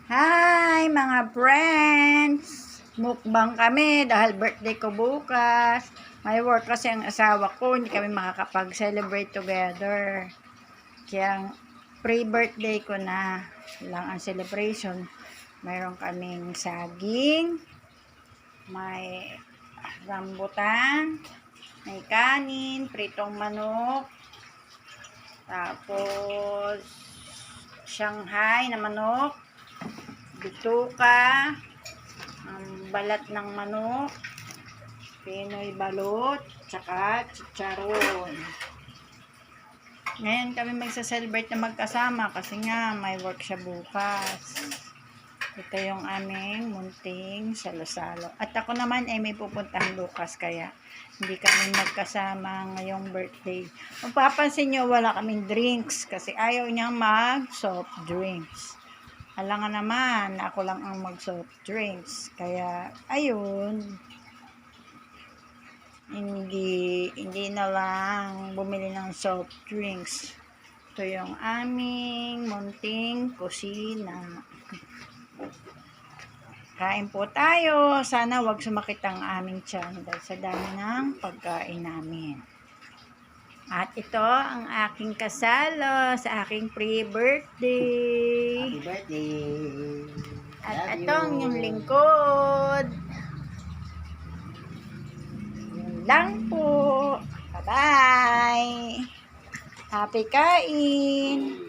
Hi mga friends! Mukbang kami dahil birthday ko bukas. May work kasi ang asawa ko, hindi kami makakapag-celebrate together. Kaya pre-birthday ko na lang ang celebration. Mayroon kaming saging, may rambutan, may kanin, pritong manok, tapos Shanghai na manok, bituka, balat ng manok, Pinoy balot, tsaka chicharon. Ngayon kami magsa-celebrate na magkasama kasi nga may work siya bukas. Ito yung aming munting salo-salo. At ako naman ay may pupuntahan bukas kaya hindi kami magkasama ngayong birthday. Mapapansin nyo wala kaming drinks kasi ayaw niya mag soft drinks. Alangan naman, ako lang ang mag-soft drinks. Kaya, ayun, hindi na lang bumili ng soft drinks. Ito yung aming munting kusina. Kain po tayo. Sana wag sumakit ang aming tiyan dahil sa dami ng pagkain namin. At ito ang aking kasalo sa aking pre-birthday. Happy birthday! At itong yung lingkod. Yun lang po. Bye-bye! Happy kain!